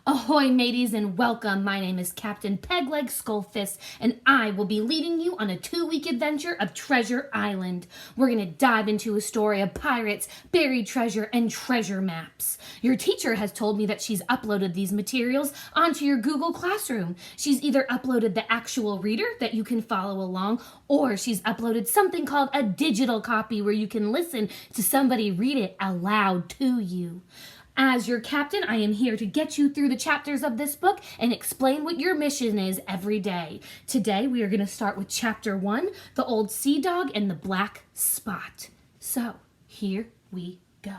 Ahoy, mateys, and welcome. My name is Captain Pegleg Skullfist, and I will be leading you on a 2-week adventure of Treasure Island. We're going to dive into a story of pirates, buried treasure, and treasure maps. Your teacher has told me that she's uploaded these materials onto your Google Classroom. She's either uploaded the actual reader that you can follow along, or she's uploaded something called a digital copy where you can listen to somebody read it aloud to you. As your captain, I am here to get you through the chapters of this book and explain what your mission is every day. Today, we are going to start with Chapter 1, The Old Sea Dog and the Black Spot. So, here we go.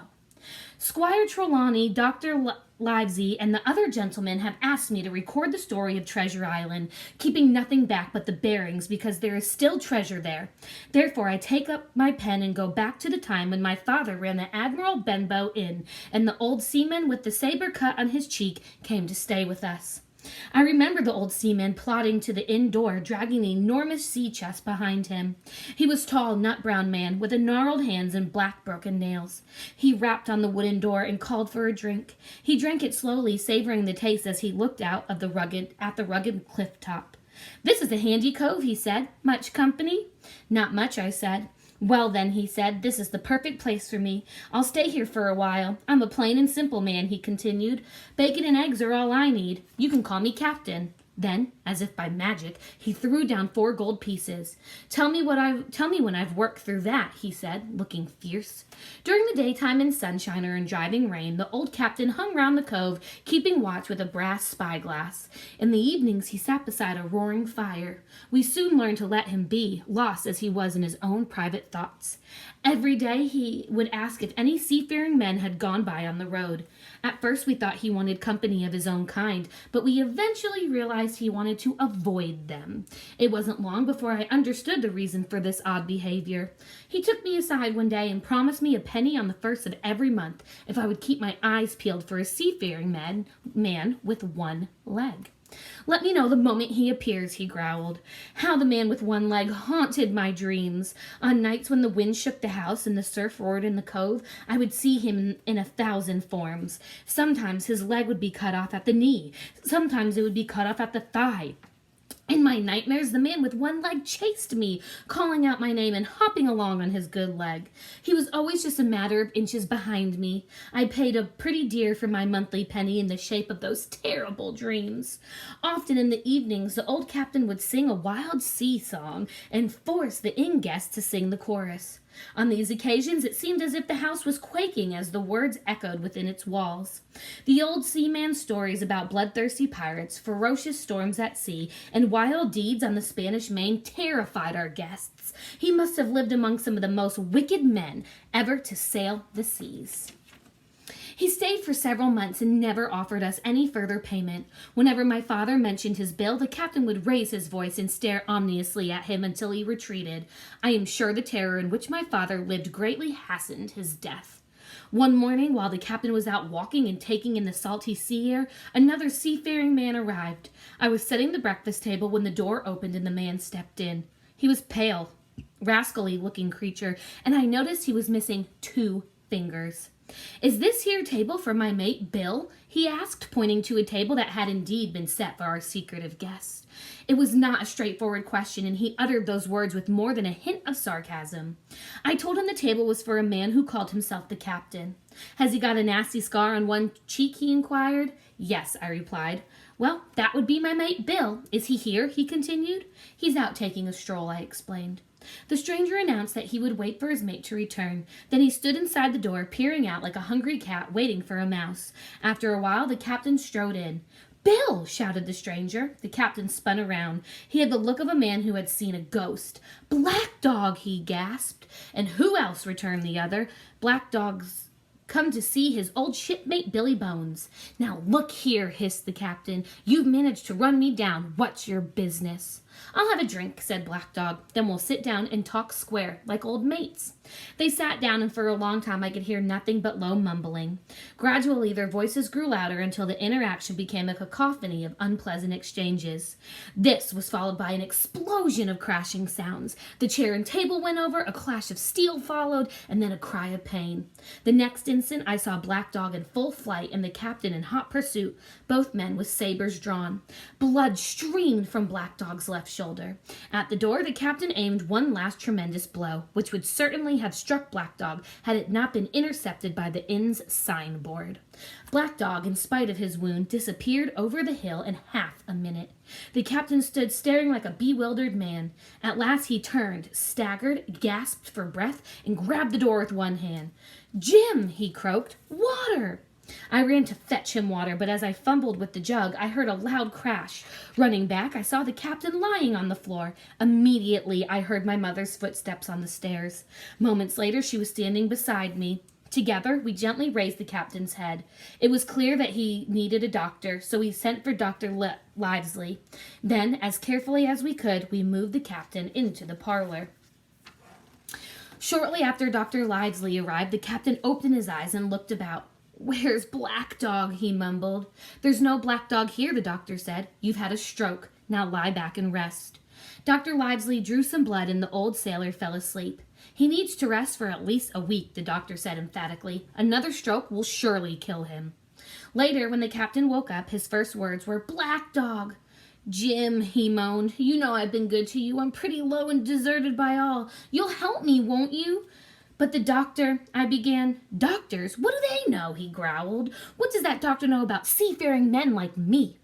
Squire Trelawney, Dr. Livesey, and the other gentlemen have asked me to record the story of Treasure Island, keeping nothing back but the bearings because there is still treasure there. Therefore, I take up my pen and go back to the time when my father ran the Admiral Benbow Inn, and the old seaman with the saber cut on his cheek came to stay with us. I remember the old seaman plodding to the inn door, dragging the enormous sea chest behind him. He was a tall, nut-brown man with gnarled hands and black broken nails. He rapped on the wooden door and called for a drink. He drank it slowly, savoring the taste as he looked out at the rugged cliff top. "This is a handy cove," he said. "Much company?" "Not much," I said. "Well, then," he said, "this is the perfect place for me. I'll stay here for a while. I'm a plain and simple man," he continued. "Bacon and eggs are all I need. You can call me Captain." Then, as if by magic, he threw down 4 gold pieces. Tell me when I've worked through that," he said, looking fierce. During the daytime in sunshine or in driving rain, the old captain hung round the cove, keeping watch with a brass spyglass. In the evenings, he sat beside a roaring fire. We soon learned to let him be, lost as he was in his own private thoughts. Every day he would ask if any seafaring men had gone by on the road. At first we thought he wanted company of his own kind, but we eventually realized he wanted to avoid them. It wasn't long before I understood the reason for this odd behavior. He took me aside one day and promised me a penny on the first of every month if I would keep my eyes peeled for a seafaring man with one leg. "Let me know the moment he appears," he growled. How the man with one leg haunted my dreams. On nights when the wind shook the house and the surf roared in the cove, I would see him in 1,000 forms. Sometimes his leg would be cut off at the knee. Sometimes it would be cut off at the thigh. In my nightmares, the man with one leg chased me, calling out my name and hopping along on his good leg. He was always just a matter of inches behind me. I paid a pretty dear for my monthly penny in the shape of those terrible dreams. Often in the evenings, the old captain would sing a wild sea song and force the inn guests to sing the chorus. On these occasions, it seemed as if the house was quaking as the words echoed within its walls. The old seaman's stories about bloodthirsty pirates, ferocious storms at sea, and wild deeds on the Spanish Main terrified our guests. He must have lived among some of the most wicked men ever to sail the seas. He stayed for several months and never offered us any further payment. Whenever my father mentioned his bill, the captain would raise his voice and stare ominously at him until he retreated. I am sure the terror in which my father lived greatly hastened his death. One morning, while the captain was out walking and taking in the salty sea air, another seafaring man arrived. I was setting the breakfast table when the door opened and the man stepped in. He was pale, rascally-looking creature, and I noticed he was missing 2 fingers. "Is this here table for my mate Bill?" he asked, pointing to a table that had indeed been set for our secretive guest. It was not a straightforward question, and he uttered those words with more than a hint of sarcasm. I told him the table was for a man who called himself the captain. "Has he got a nasty scar on one cheek?" he inquired. "Yes," I replied. "Well, that would be my mate Bill. Is he here?" he continued. "He's out taking a stroll," I explained. The stranger announced that he would wait for his mate to return. Then he stood inside the door, peering out like a hungry cat waiting for a mouse. After a while, the captain strode in. "Bill!" shouted the stranger. The captain spun around. He had the look of a man who had seen a ghost. "Black Dog!" he gasped. "And who else?" returned the other. "Black Dog's come to see his old shipmate Billy Bones." "Now look here," hissed the captain. "You've managed to run me down. What's your business?" "I'll have a drink," said Black Dog. "Then we'll sit down and talk square, like old mates." They sat down, and for a long time I could hear nothing but low mumbling. Gradually their voices grew louder until the interaction became a cacophony of unpleasant exchanges. This was followed by an explosion of crashing sounds. The chair and table went over, a clash of steel followed, and then a cry of pain. The next instant I saw Black Dog in full flight and the captain in hot pursuit, both men with sabers drawn. Blood streamed from Black Dog's left shoulder. At the door, the captain aimed one last tremendous blow, which would certainly have struck Black Dog had it not been intercepted by the inn's signboard. Black Dog, in spite of his wound, disappeared over the hill in half a minute. The captain stood staring like a bewildered man. At last he turned, staggered, gasped for breath, and grabbed the door with one hand. "Jim!" he croaked. "Water!" I ran to fetch him water, but as I fumbled with the jug, I heard a loud crash. Running back, I saw the captain lying on the floor. Immediately, I heard my mother's footsteps on the stairs. Moments later, she was standing beside me. Together, we gently raised the captain's head. It was clear that he needed a doctor, so we sent for Dr. Livesley. Then, as carefully as we could, we moved the captain into the parlor. Shortly after Dr. Livesley arrived, the captain opened his eyes and looked about. "Where's Black Dog?" he mumbled. "There's no Black Dog here," the doctor said. "You've had a stroke. Now lie back and rest." Dr. Livesley drew some blood and the old sailor fell asleep. "He needs to rest for at least a week," the doctor said emphatically. "Another stroke will surely kill him." Later, when the captain woke up, his first words were, "Black Dog!" "Jim," he moaned, "you know I've been good to you. I'm pretty low and deserted by all. You'll help me, won't you?" "But the doctor," I began. "Doctors? What do they know?" he growled. "What does that doctor know about seafaring men like me?"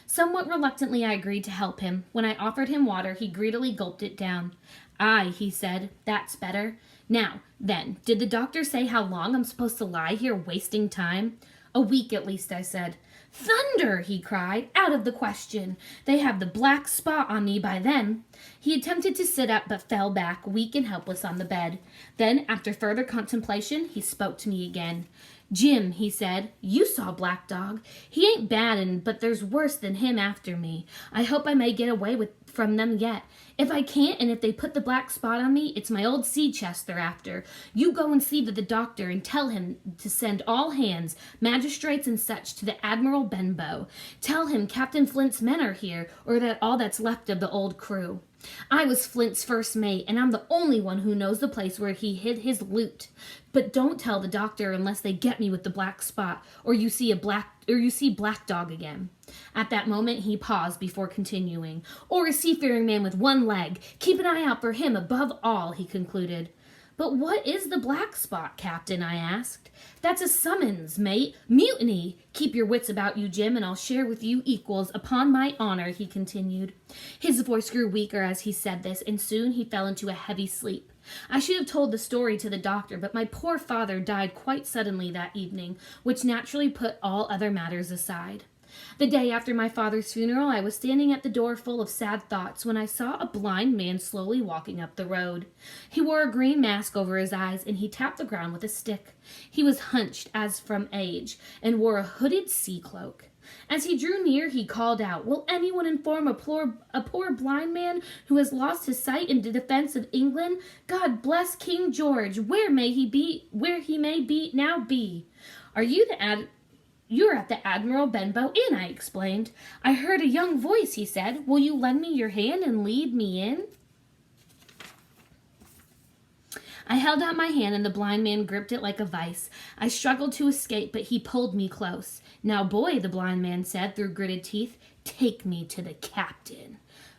Somewhat reluctantly I agreed to help him. When I offered him water, he greedily gulped it down. "Aye," he said, "that's better. Now, then, did the doctor say how long I'm supposed to lie here wasting time?" "A week at least," I said. "Thunder!" he cried. "Out of the question. They have the black spot on me by then." He attempted to sit up but fell back, weak and helpless on the bed. Then, after further contemplation, he spoke to me again. "Jim," he said, "you saw Black Dog. He ain't bad, but there's worse than him after me. I hope I may get away from them yet. If I can't, and if they put the black spot on me, it's my old sea chest they're after. You go and see to the doctor and tell him to send all hands, magistrates and such, to the Admiral Benbow. Tell him Captain Flint's men are here, or that all that's left of the old crew. I was Flint's first mate, and I'm the only one who knows the place where he hid his loot. But don't tell the doctor unless they get me with the black spot, or you see Black Dog again." At that moment he paused before continuing. "Or a seafaring man with one leg. Keep an eye out for him above all," he concluded. "But what is the black spot, Captain?" I asked. "That's a summons, mate. Mutiny! Keep your wits about you, Jim, and I'll share with you equals, upon my honor," he continued. His voice grew weaker as he said this, and soon he fell into a heavy sleep. I should have told the story to the doctor, but my poor father died quite suddenly that evening, which naturally put all other matters aside. The day after my father's funeral, I was standing at the door full of sad thoughts when I saw a blind man slowly walking up the road. He wore a green mask over his eyes, and he tapped the ground with a stick. He was hunched as from age, and wore a hooded sea cloak. As he drew near, he called out, "Will anyone inform a poor blind man who has lost his sight in the defense of England? God bless King George! Where he may now be?" "You're at the Admiral Benbow Inn," I explained. "I heard a young voice," he said. "Will you lend me your hand and lead me in?" I held out my hand, and the blind man gripped it like a vice. I struggled to escape, but he pulled me close. "Now, boy," the blind man said through gritted teeth, "take me to the captain."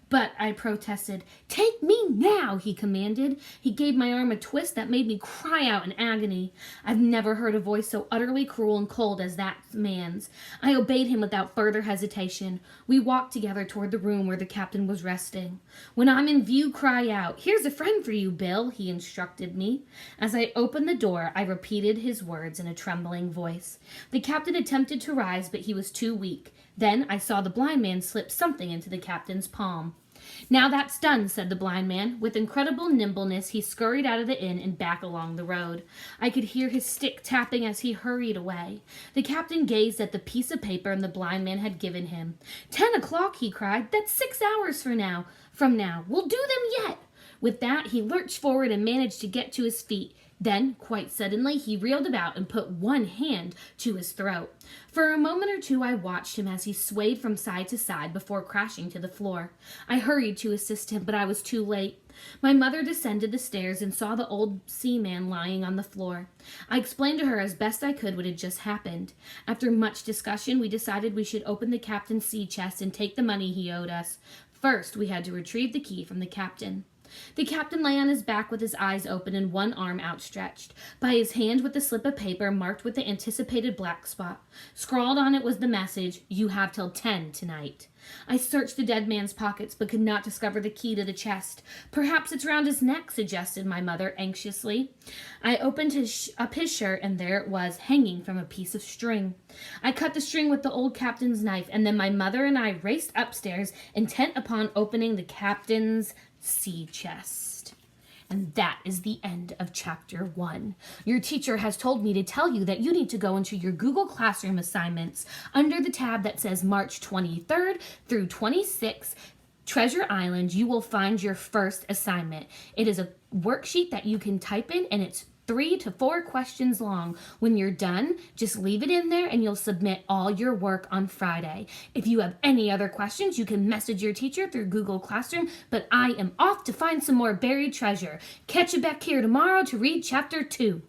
"But," I protested. "Take me now," he commanded. He gave my arm a twist that made me cry out in agony. I've never heard a voice so utterly cruel and cold as that man's. I obeyed him without further hesitation. We walked together toward the room where the captain was resting. "When I'm in view, cry out. Here's a friend for you, Bill," he instructed me. As I opened the door, I repeated his words in a trembling voice. The captain attempted to rise, but he was too weak. Then I saw the blind man slip something into the captain's palm. "Now that's done," said the blind man. With incredible nimbleness, he scurried out of the inn and back along the road. I could hear his stick tapping as he hurried away. The captain gazed at the piece of paper the blind man had given him. 10 o'clock, he cried. "That's 6 hours from now. We'll do them yet." With that, he lurched forward and managed to get to his feet. Then, quite suddenly, he reeled about and put one hand to his throat. For a moment or two I watched him as he swayed from side to side before crashing to the floor. I hurried to assist him, but I was too late. My mother descended the stairs and saw the old seaman lying on the floor. I explained to her as best I could what had just happened. After much discussion, we decided we should open the captain's sea chest and take the money he owed us. First, we had to retrieve the key from the captain. The captain lay on his back with his eyes open and one arm outstretched. By his hand was the slip of paper marked with the anticipated black spot. Scrawled on it was the message, "You have till 10 tonight." I searched the dead man's pockets but could not discover the key to the chest. "Perhaps it's round his neck," suggested my mother anxiously. I opened up his shirt and there it was, hanging from a piece of string. I cut the string with the old captain's knife, and then my mother and I raced upstairs, intent upon opening the captain's sea chest. And that is the end of chapter 1. Your teacher has told me to tell you that you need to go into your Google Classroom assignments. Under the tab that says March 23rd through 26th, Treasure Island, you will find your first assignment. It is a worksheet that you can type in, and it's 3 to 4 questions long. When you're done, just leave it in there and you'll submit all your work on Friday. If you have any other questions, you can message your teacher through Google Classroom, but I am off to find some more buried treasure. Catch you back here tomorrow to read chapter 2.